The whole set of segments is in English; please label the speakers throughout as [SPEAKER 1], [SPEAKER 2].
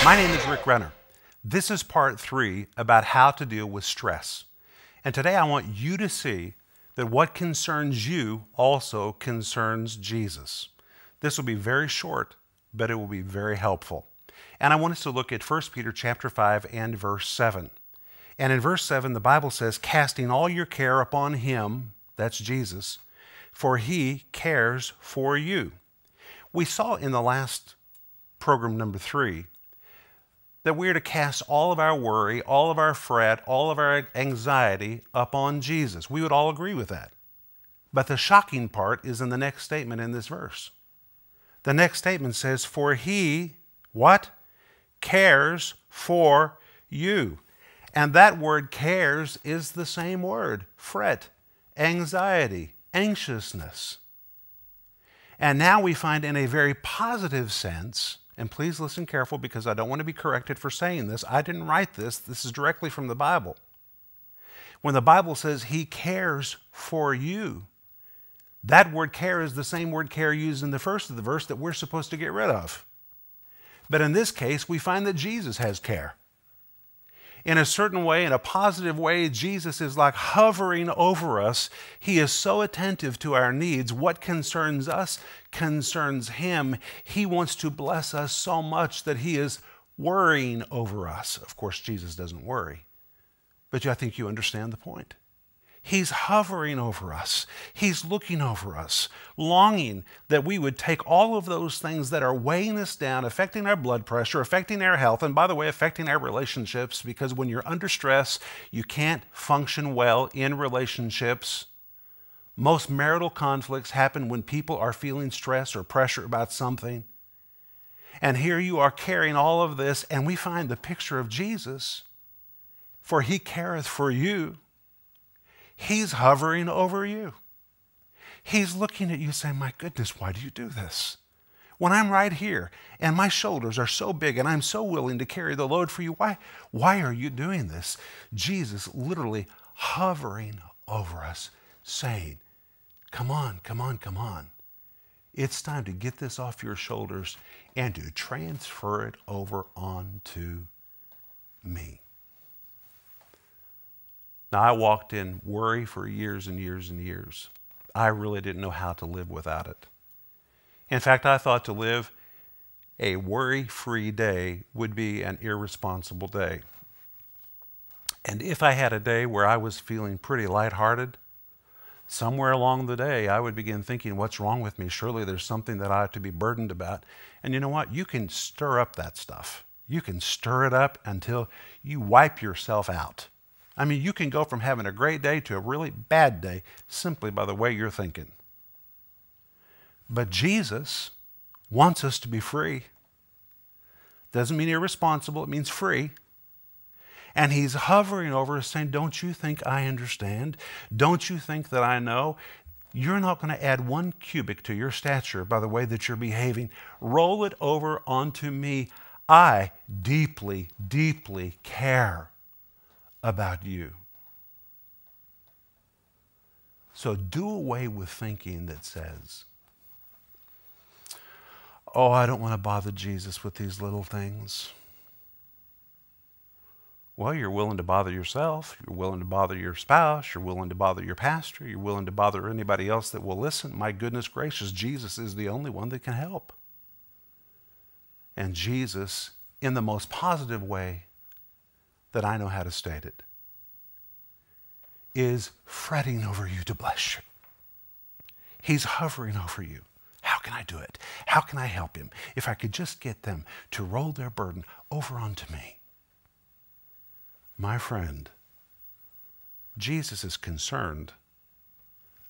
[SPEAKER 1] My name is Rick Renner. This is part 3 about how to deal with stress. And today I want you to see that what concerns you also concerns Jesus. This will be very short, but it will be very helpful. And I want us to look at 1 Peter chapter 5 and verse 7. And in verse 7, the Bible says, casting all your care upon him, that's Jesus, for he cares for you. We saw in the last program, number 3, that we are to cast all of our worry, all of our fret, all of our anxiety upon Jesus. We would all agree with that. But the shocking part is in the next statement in this verse. The next statement says, for he, what? Cares for you. And that word cares is the same word, fret, anxiety, anxiousness. And now we find in a very positive sense, and please listen careful because I don't want to be corrected for saying this. I didn't write this. This is directly from the Bible. When the Bible says he cares for you, that word care is the same word care used in the first of the verse that we're supposed to get rid of. But in this case, we find that Jesus has care. In a certain way, in a positive way, Jesus is like hovering over us. He is so attentive to our needs. What concerns us concerns him. He wants to bless us so much that he is worrying over us. Of course, Jesus doesn't worry, but I think you understand the point. He's hovering over us. He's looking over us, longing that we would take all of those things that are weighing us down, affecting our blood pressure, affecting our health, and by the way, affecting our relationships, because when you're under stress, you can't function well in relationships. Most marital conflicts happen when people are feeling stress or pressure about something. And here you are carrying all of this, and we find the picture of Jesus. For he careth for you. He's hovering over you. He's looking at you saying, my goodness, why do you do this? When I'm right here and my shoulders are so big and I'm so willing to carry the load for you, why are you doing this? Jesus literally hovering over us saying, come on, come on, come on. It's time to get this off your shoulders and to transfer it over onto me. Now, I walked in worry for years and years and years. I really didn't know how to live without it. In fact, I thought to live a worry-free day would be an irresponsible day. And if I had a day where I was feeling pretty lighthearted, somewhere along the day I would begin thinking, what's wrong with me? Surely there's something that I ought to be burdened about. And you know what? You can stir up that stuff. You can stir it up until you wipe yourself out. I mean, you can go from having a great day to a really bad day simply by the way you're thinking. But Jesus wants us to be free. Doesn't mean irresponsible, it means free. And he's hovering over us saying, don't you think I understand? Don't you think that I know? You're not going to add 1 cubit to your stature by the way that you're behaving. Roll it over onto me. I deeply, deeply care about you. So do away with thinking that says, oh, I don't want to bother Jesus with these little things. Well, you're willing to bother yourself. You're willing to bother your spouse. You're willing to bother your pastor. You're willing to bother anybody else that will listen. My goodness gracious, Jesus is the only one that can help. And Jesus, in the most positive way that I know how to state it, is fretting over you to bless you. He's hovering over you. How can I do it? How can I help him? If I could just get them to roll their burden over onto me. My friend, Jesus is concerned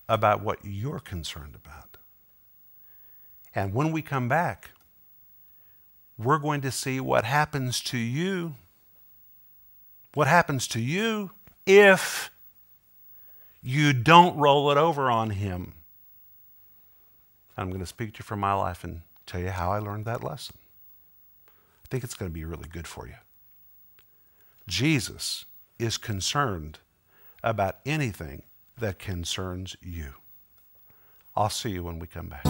[SPEAKER 1] about what you're concerned about. And when we come back, we're going to see what happens to you. What happens to you if you don't roll it over on him. I'm going to speak to you from my life and tell you how I learned that lesson. I think it's going to be really good for you. Jesus is concerned about anything that concerns you. I'll see you when we come back.